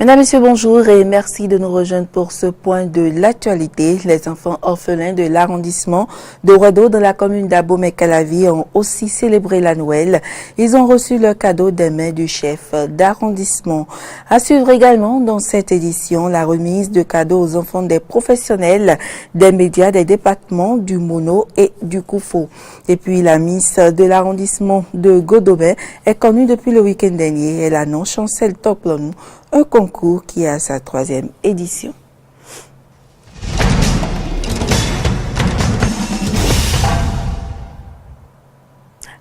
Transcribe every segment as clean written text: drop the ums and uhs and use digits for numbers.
Mesdames, Messieurs, bonjour et merci de nous rejoindre pour ce point de l'actualité. Les enfants orphelins de l'arrondissement de Ouedo dans la commune d'Abomey-Calavi ont aussi célébré la Noël. Ils ont reçu leur cadeau des mains du chef d'arrondissement. À suivre également dans cette édition la remise de cadeaux aux enfants des professionnels des médias des départements du Mono et du Koufo. Et puis la Miss de l'arrondissement de Godomè est connue depuis le week-end dernier. Elle annonce Chancel Toplonou, un concours qui est à sa 3e édition.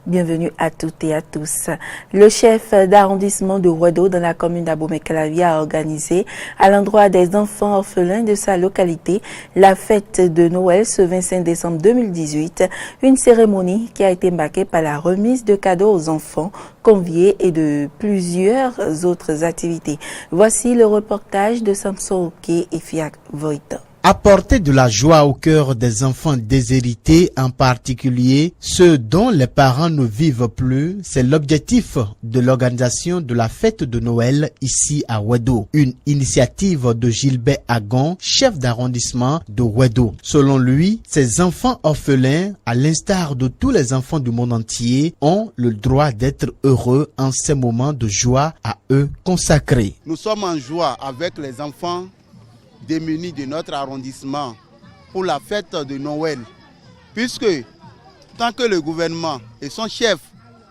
Bienvenue à toutes et à tous. Le chef d'arrondissement de Ouedo dans la commune d'Abomey-Calavi a organisé à l'endroit des enfants orphelins de sa localité la fête de Noël ce 25 décembre 2018, une cérémonie qui a été marquée par la remise de cadeaux aux enfants conviés et de plusieurs autres activités. Voici le reportage de Samson Oké et Fiak Voïta. Apporter de la joie au cœur des enfants déshérités, en particulier ceux dont les parents ne vivent plus, c'est l'objectif de l'organisation de la fête de Noël ici à Ouedo. Une initiative de Gilbert Agon, chef d'arrondissement de Ouedo. Selon lui, ces enfants orphelins, à l'instar de tous les enfants du monde entier, ont le droit d'être heureux en ces moments de joie à eux consacrés. Nous sommes en joie avec les enfants démunis de notre arrondissement pour la fête de Noël, puisque tant que le gouvernement et son chef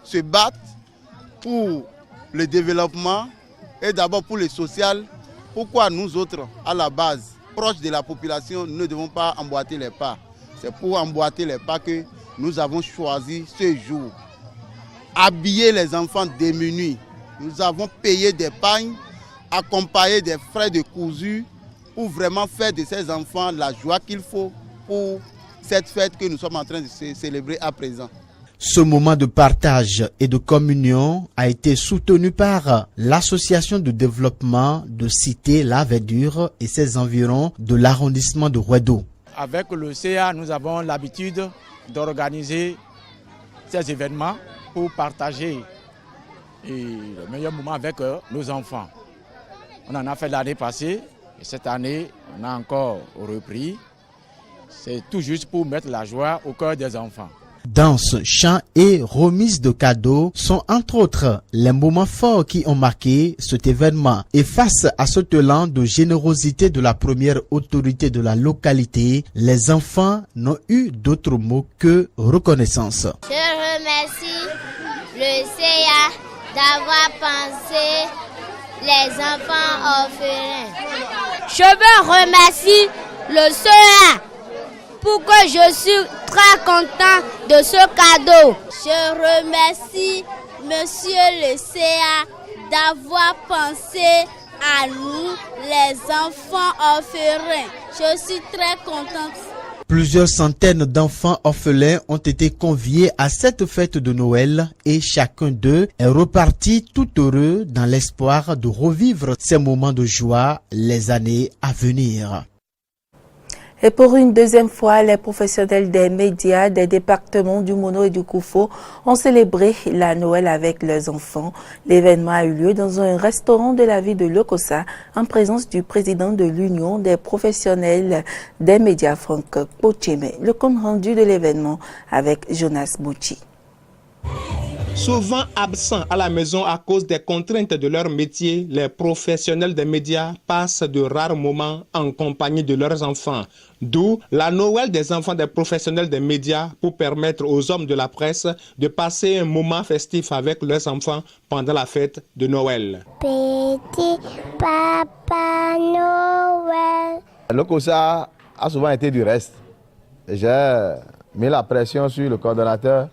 se battent pour le développement et d'abord pour le social, pourquoi nous autres, à la base, proches de la population, ne devons pas emboîter les pas? C'est pour emboîter les pas que nous avons choisi ce jour. Habiller les enfants démunis. Nous avons payé des pagnes, accompagné des frais de cousu, pour vraiment faire de ces enfants la joie qu'il faut pour cette fête que nous sommes en train de célébrer à présent. Ce moment de partage et de communion a été soutenu par l'association de développement de Cité La Verdure et ses environs de l'arrondissement de Ouedo. Avec le CA, nous avons l'habitude d'organiser ces événements pour partager le meilleur moment avec nos enfants. On en a fait l'année passée. Et cette année, on a encore repris. C'est tout juste pour mettre la joie au cœur des enfants. Danse, chant et remise de cadeaux sont entre autres les moments forts qui ont marqué cet événement. Et face à ce talent de générosité de la première autorité de la localité, les enfants n'ont eu d'autre mot que reconnaissance. Je remercie le CA d'avoir pensé les enfants orphelins. Je veux remercier le CA pour que je suis très content de ce cadeau. Je remercie monsieur le CA d'avoir pensé à nous, les enfants orphelins. Je suis très contente. Plusieurs centaines d'enfants orphelins ont été conviés à cette fête de Noël et chacun d'eux est reparti tout heureux dans l'espoir de revivre ces moments de joie les années à venir. Et pour une deuxième fois, les professionnels des médias des départements du Mono et du Koufo ont célébré la Noël avec leurs enfants. L'événement a eu lieu dans un restaurant de la ville de Lokossa en présence du président de l'Union des professionnels des médias, Franck Pocheme. Le compte rendu de l'événement avec Jonas Bouchi. Souvent absents à la maison à cause des contraintes de leur métier, les professionnels des médias passent de rares moments en compagnie de leurs enfants. D'où la Noël des enfants des professionnels des médias pour permettre aux hommes de la presse de passer un moment festif avec leurs enfants pendant la fête de Noël. Petit Papa Noël. Lokossa a souvent été du reste. J'ai mis la pression sur le coordonnateur.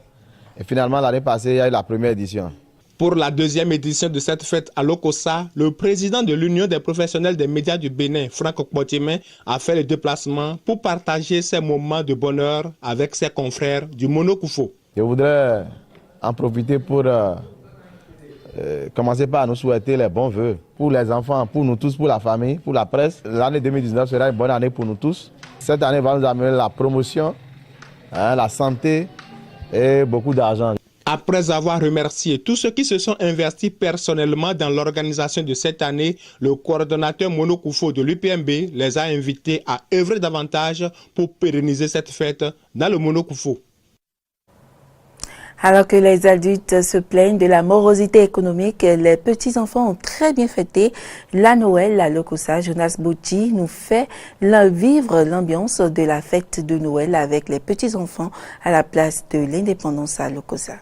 Et finalement, l'année passée, il y a eu la première édition. Pour la deuxième édition de cette fête à Lokossa, le président de l'Union des professionnels des médias du Bénin, Franck Pocheme, a fait le déplacement pour partager ces moments de bonheur avec ses confrères du Mono Koufo. Je voudrais en profiter pour commencer par nous souhaiter les bons vœux pour les enfants, pour nous tous, pour la famille, pour la presse. L'année 2019 sera une bonne année pour nous tous. Cette année va nous amener la promotion, la santé et beaucoup d'argent. Après avoir remercié tous ceux qui se sont investis personnellement dans l'organisation de cette année, le coordonnateur Mono Koufo de l'UPMB les a invités à œuvrer davantage pour pérenniser cette fête dans le Mono Koufo. Alors que les adultes se plaignent de la morosité économique, les petits-enfants ont très bien fêté la Noël à Lokossa. Jonas Bouti nous fait vivre l'ambiance de la fête de Noël avec les petits-enfants à la place de l'indépendance à Lokossa.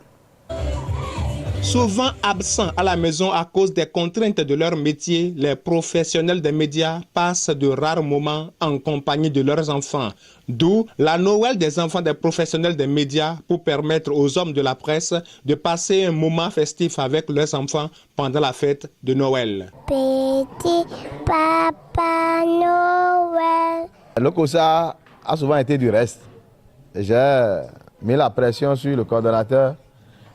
Souvent absents à la maison à cause des contraintes de leur métier, les professionnels des médias passent de rares moments en compagnie de leurs enfants. D'où la Noël des enfants des professionnels des médias pour permettre aux hommes de la presse de passer un moment festif avec leurs enfants pendant la fête de Noël. Petit Papa Noël. Lokossa a souvent été du reste. J'ai mis la pression sur le coordonnateur.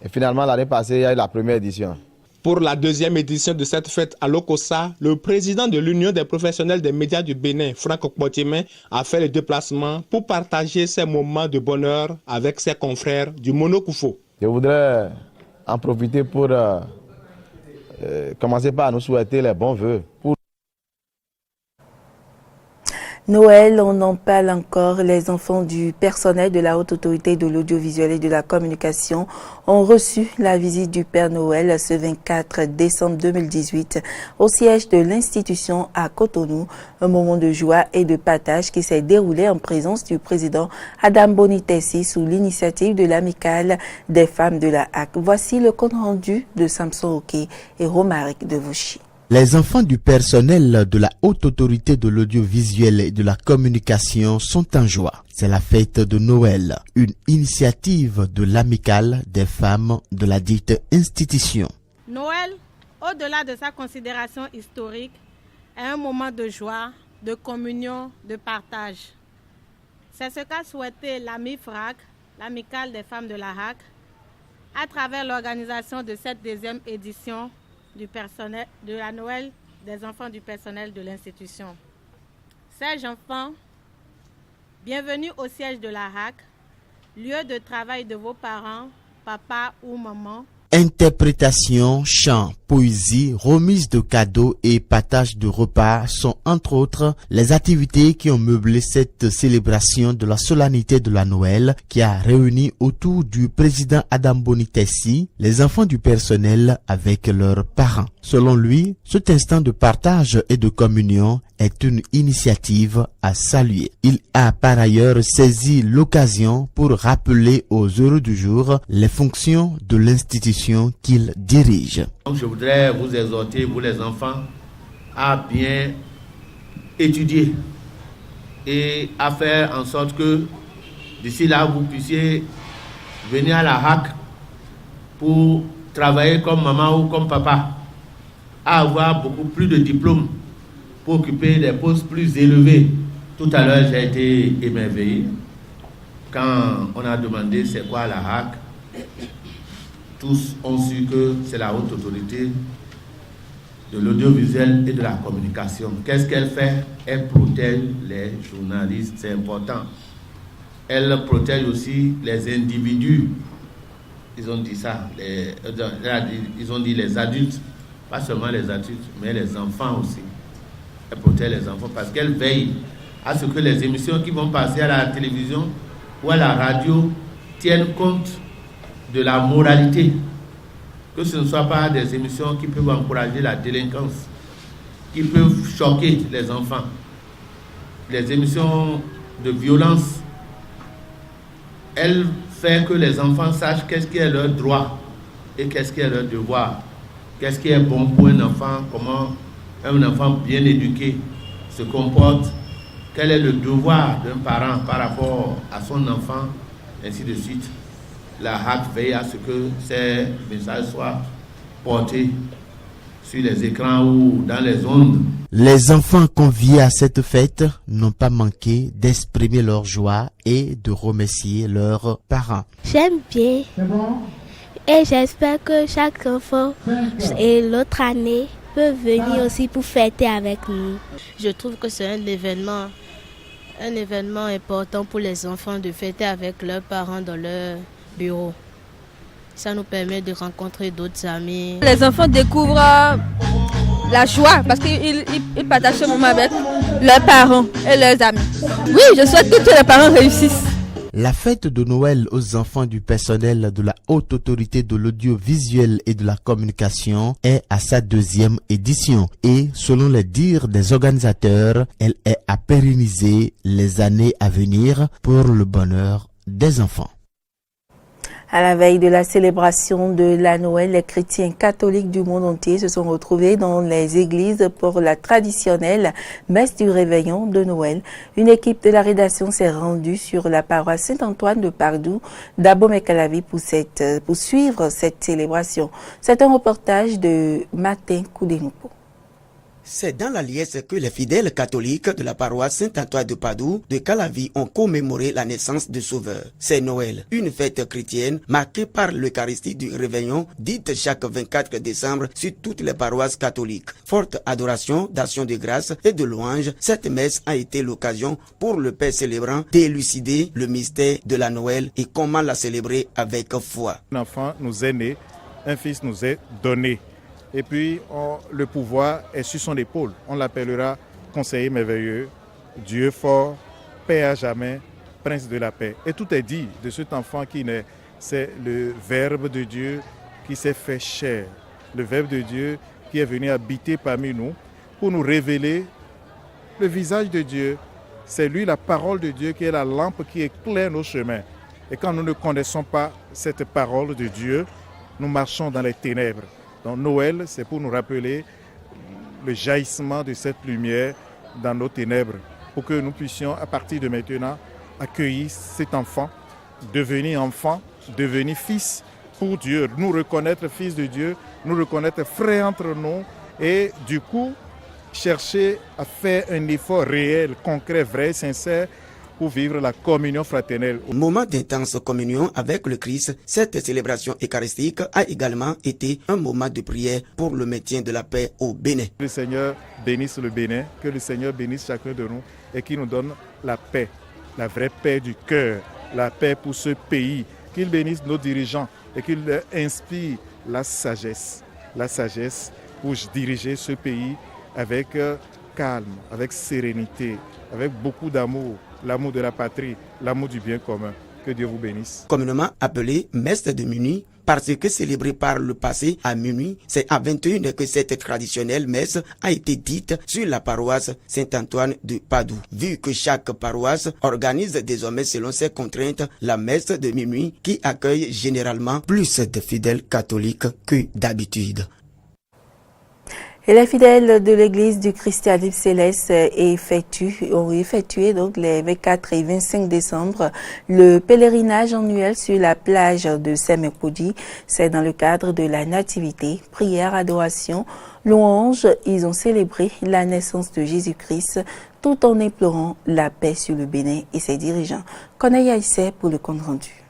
Et finalement, l'année passée, il y a eu la première édition. Pour la deuxième édition de cette fête à Lokossa, le président de l'Union des professionnels des médias du Bénin, Franck Okpotimen, a fait le déplacement pour partager ces moments de bonheur avec ses confrères du Mono Koufo. Je voudrais en profiter pour commencer par nous souhaiter les bons vœux pour Noël, on en parle encore. Les enfants du personnel de la Haute Autorité de l'Audiovisuel et de la Communication ont reçu la visite du Père Noël ce 24 décembre 2018 au siège de l'institution à Cotonou. Un moment de joie et de partage qui s'est déroulé en présence du président Adam Bonitessi sous l'initiative de l'Amicale des femmes de la HAC. Voici le compte rendu de Samson Oké et Romaric de Vauchy. Les enfants du personnel de la Haute Autorité de l'Audiovisuel et de la Communication sont en joie. C'est la fête de Noël, une initiative de l'Amicale des femmes de la dite institution. Noël, au-delà de sa considération historique, est un moment de joie, de communion, de partage. C'est ce qu'a souhaité l'AMIFRAC, l'Amicale des femmes de la HAC, à travers l'organisation de cette deuxième édition du personnel, de la Noël des enfants du personnel de l'institution. Ces enfants, bienvenue au siège de la HAC, lieu de travail de vos parents, papa ou maman. Interprétation, chant, poésie, remise de cadeaux et partage de repas sont entre autres les activités qui ont meublé cette célébration de la solennité de la Noël qui a réuni autour du président Adam Bonitessi les enfants du personnel avec leurs parents. Selon lui, cet instant de partage et de communion est une initiative à saluer. Il a par ailleurs saisi l'occasion pour rappeler aux heureux du jour les fonctions de l'institution qu'il dirige. Donc je voudrais vous exhorter, vous les enfants, à bien étudier et à faire en sorte que d'ici là vous puissiez venir à la HAC pour travailler comme maman ou comme papa, à avoir beaucoup plus de diplômes pour occuper des postes plus élevés. Tout à l'heure, j'ai été émerveillé quand on a demandé c'est quoi la HAC. Tous ont su que c'est la Haute Autorité de l'Audiovisuel et de la Communication. Qu'est-ce qu'elle fait? Elle protège les journalistes, c'est important. Elle protège aussi les individus. Ils ont dit ça, ils ont dit les adultes, pas seulement les adultes, mais les enfants aussi. Elle protège les enfants parce qu'elle veille à ce que les émissions qui vont passer à la télévision ou à la radio tiennent compte de la moralité, que ce ne soit pas des émissions qui peuvent encourager la délinquance, qui peuvent choquer les enfants, les émissions de violence. Elle fait que les enfants sachent qu'est-ce qui est leur droit et qu'est-ce qui est leur devoir, qu'est-ce qui est bon pour un enfant, comment un enfant bien éduqué se comporte, quel est le devoir d'un parent par rapport à son enfant, ainsi de suite. La HAC veille à ce que ces messages soient portés sur les écrans ou dans les ondes. Les enfants conviés à cette fête n'ont pas manqué d'exprimer leur joie et de remercier leurs parents. J'aime bien. Et j'espère que chaque enfant et l'autre année peut venir aussi pour fêter avec nous. Je trouve que c'est un événement important pour les enfants de fêter avec leurs parents dans leur bureau. Ça nous permet de rencontrer d'autres amis. Les enfants découvrent la joie parce qu'ils partagent ce moment avec leurs parents et leurs amis. Oui, je souhaite que tous les parents réussissent. La fête de Noël aux enfants du personnel de la Haute Autorité de l'Audiovisuel et de la Communication est à sa 2e édition et, selon les dires des organisateurs, elle est à pérenniser les années à venir pour le bonheur des enfants. À la veille de la célébration de la Noël, les chrétiens catholiques du monde entier se sont retrouvés dans les églises pour la traditionnelle messe du réveillon de Noël. Une équipe de la rédaction s'est rendue sur la paroisse Saint-Antoine de Padoue d'Abomey-Calavi pour suivre cette célébration. C'est un reportage de Martin Koudénoupo. C'est dans la liesse que les fidèles catholiques de la paroisse Saint-Antoine de Padoue de Calavi ont commémoré la naissance du Sauveur. C'est Noël, une fête chrétienne marquée par l'Eucharistie du Réveillon, dite chaque 24 décembre sur toutes les paroisses catholiques. Forte adoration, d'action de grâce et de louange, cette messe a été l'occasion pour le Père célébrant d'élucider le mystère de la Noël et comment la célébrer avec foi. Un enfant nous est né, un fils nous est donné. Et puis, le pouvoir est sur son épaule. On l'appellera conseiller merveilleux, Dieu fort, paix à jamais, prince de la paix. Et tout est dit de cet enfant qui naît. C'est le Verbe de Dieu qui s'est fait chair. Le Verbe de Dieu qui est venu habiter parmi nous pour nous révéler le visage de Dieu. C'est lui, la parole de Dieu, qui est la lampe qui éclaire nos chemins. Et quand nous ne connaissons pas cette parole de Dieu, nous marchons dans les ténèbres. Donc Noël, c'est pour nous rappeler le jaillissement de cette lumière dans nos ténèbres, pour que nous puissions, à partir de maintenant, accueillir cet enfant, devenir fils pour Dieu, nous reconnaître fils de Dieu, nous reconnaître frères entre nous et du coup, chercher à faire un effort réel, concret, vrai, sincère, pour vivre la communion fraternelle. Au moment d'intense communion avec le Christ, cette célébration eucharistique a également été un moment de prière pour le maintien de la paix au Bénin. Que le Seigneur bénisse le Bénin, que le Seigneur bénisse chacun de nous et qu'il nous donne la paix, la vraie paix du cœur, la paix pour ce pays, qu'il bénisse nos dirigeants et qu'il leur inspire la sagesse pour diriger ce pays avec calme, avec sérénité, avec beaucoup d'amour. L'amour de la patrie, l'amour du bien commun. Que Dieu vous bénisse. Communément appelée messe de minuit, parce que célébrée par le passé à minuit, c'est à 21h que cette traditionnelle messe a été dite sur la paroisse Saint-Antoine de Padoue. Vu que chaque paroisse organise désormais selon ses contraintes la messe de minuit qui accueille généralement plus de fidèles catholiques que d'habitude. Et les fidèles de l'église du christianisme céleste ont effectué donc les 24 et 25 décembre le pèlerinage annuel sur la plage de Saint-Mercredi. C'est dans le cadre de la nativité, prière, adoration, louange. Ils ont célébré la naissance de Jésus-Christ tout en implorant la paix sur le Bénin et ses dirigeants. Konaïa Issé pour le compte rendu.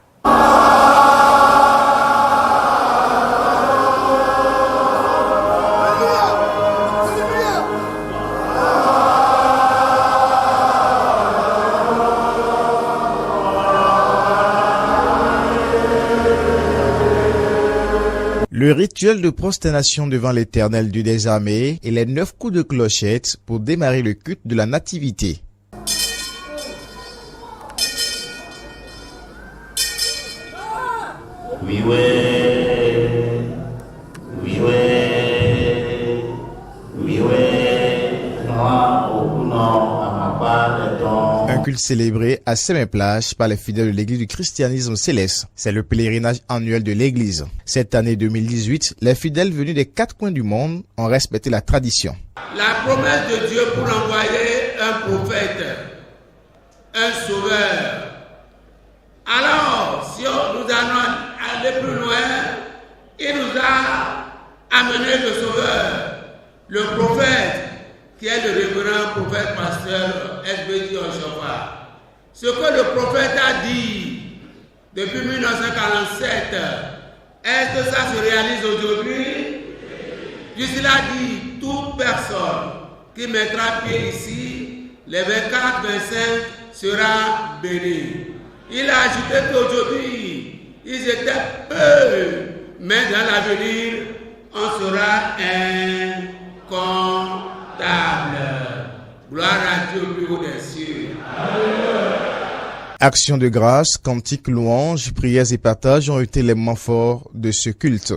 Le rituel de prosternation devant l'Éternel du désarmé et les 9 coups de clochette pour démarrer le culte de la nativité. Un culte célébré à Sémin-Plage par les fidèles de l'église du christianisme céleste. C'est le pèlerinage annuel de l'église. Cette année 2018, les fidèles venus des 4 coins du monde ont respecté la tradition. La promesse de Dieu pour envoyer un prophète, un sauveur. Alors, si nous allons aller plus loin, il nous a amené le sauveur, le prophète, qui est le révérend prophète pasteur SBJ Oshofa. Ce que le prophète a dit depuis 1947, est-ce que ça se réalise aujourd'hui? Puisqu'il a dit, toute personne qui mettra pied ici, les 24-25 sera béni. Il a ajouté qu'aujourd'hui, Ils étaient peu, mais dans l'avenir, on sera incontable. Gloire à Dieu au plus haut des cieux. Actions de grâce, cantiques, louanges, prières et partages ont été les moments forts de ce culte.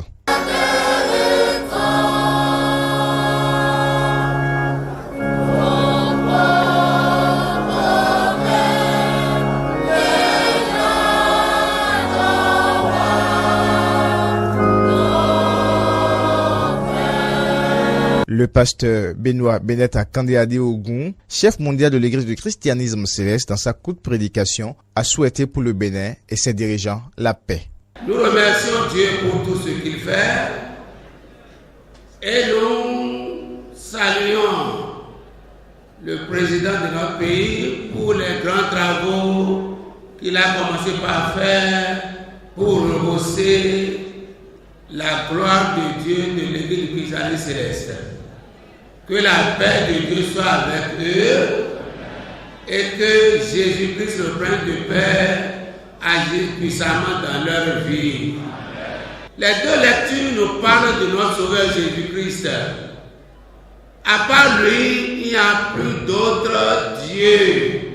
Le pasteur Benoît Bennett à Kandéadé Ogun, chef mondial de l'Église du christianisme céleste, dans sa courte prédication, a souhaité pour le Bénin et ses dirigeants la paix. Nous remercions Dieu pour tout ce qu'il fait et nous saluons le président de notre pays pour les grands travaux qu'il a commencé par faire pour rehausser la gloire de Dieu de l'Église du christianisme céleste. Que la paix de Dieu soit avec eux et que Jésus-Christ, le prince de paix, agisse puissamment dans leur vie. Les deux lectures nous parlent de notre Sauveur Jésus-Christ. À part lui, il n'y a plus d'autre Dieu.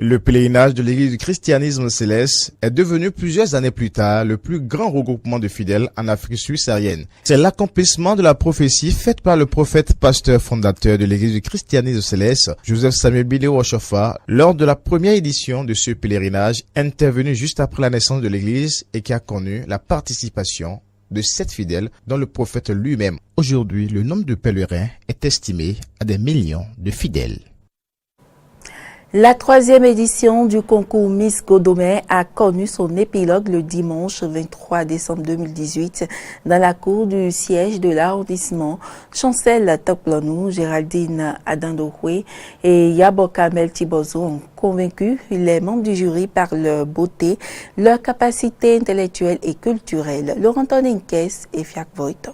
Le pèlerinage de l'Église du christianisme céleste est devenu plusieurs années plus tard le plus grand regroupement de fidèles en Afrique subsaharienne. C'est l'accomplissement de la prophétie faite par le prophète pasteur fondateur de l'Église du christianisme céleste, Joseph Samuel Bileo Oshofa, lors de la première édition de ce pèlerinage intervenu juste après la naissance de l'Église et qui a connu la participation de 7 fidèles dont le prophète lui-même. Aujourd'hui, le nombre de pèlerins est estimé à des millions de fidèles. La 3e édition du concours Miss Godomè a connu son épilogue le dimanche 23 décembre 2018 dans la cour du siège de l'arrondissement. Chancel Toplanou, Géraldine Adandoué et Yaboka Meltibozo ont convaincu les membres du jury par leur beauté, leur capacité intellectuelle et culturelle. Laurent Ninkes et Fiak Voito.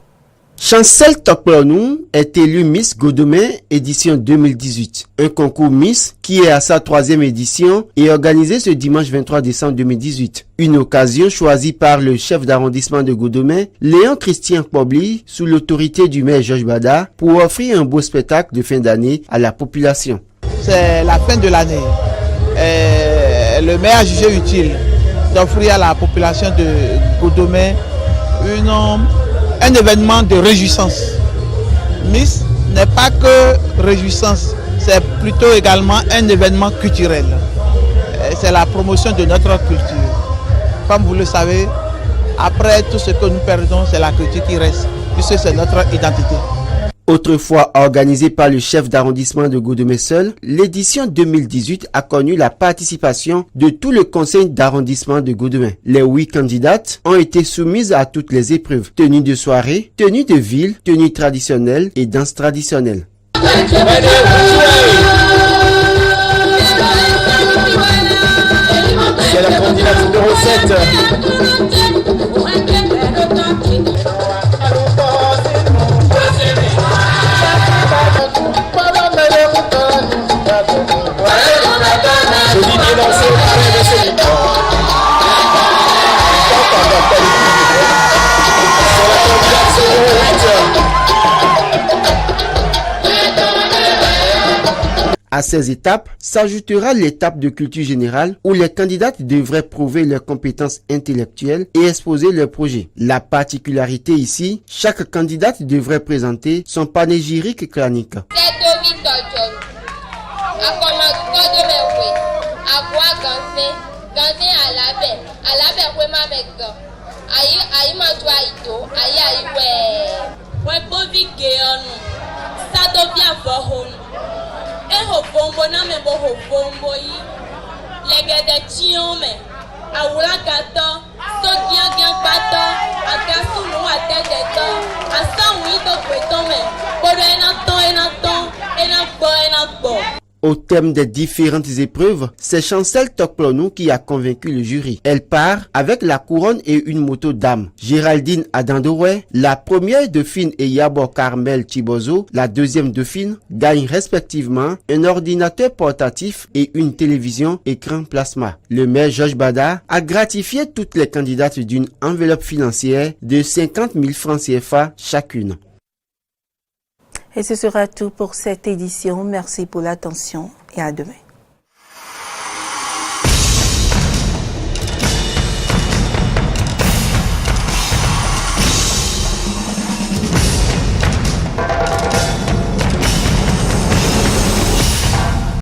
Chancel Toplanou est élue Miss Godomè édition 2018, un concours Miss qui est à sa 3e édition et organisé ce dimanche 23 décembre 2018. Une occasion choisie par le chef d'arrondissement de Godomè, Léon Christian Pobli, sous l'autorité du maire Georges Bada, pour offrir un beau spectacle de fin d'année à la population. C'est la fin de l'année. Le maire a jugé utile d'offrir à la population de Godomè un événement de réjouissance. Miss n'est pas que réjouissance, c'est plutôt également un événement culturel. C'est la promotion de notre culture. Comme vous le savez, après tout ce que nous perdons, c'est la culture qui reste, puisque c'est notre identité. Autrefois organisée par le chef d'arrondissement de Godomè seul, l'édition 2018 a connu la participation de tout le conseil d'arrondissement de Godomè. Les 8 candidates ont été soumises à toutes les épreuves: tenue de soirée, tenue de ville, tenue traditionnelle et danse traditionnelle. C'est la candidate numéro 7. À ces étapes s'ajoutera l'étape de culture générale où les candidates devraient prouver leurs compétences intellectuelles et exposer leurs projets. La particularité ici, chaque candidate devrait présenter son panégyrique clanique. Eho bombo na me boho bombo yi legede tiome awura gato so gian pato agasu no atete to asanwi to gbeto me bodo ena gbo Au thème des différentes épreuves, c'est Chancel Tokplonou qui a convaincu le jury. Elle part avec la couronne et une moto d'âme. Géraldine Adandoué, la première dauphine, et Yabo Carmel Chibozo, la deuxième dauphine, gagnent respectivement un ordinateur portatif et une télévision écran plasma. Le maire Georges Bada a gratifié toutes les candidates d'une enveloppe financière de 50 000 francs CFA chacune. Et ce sera tout pour cette édition. Merci pour l'attention et à demain.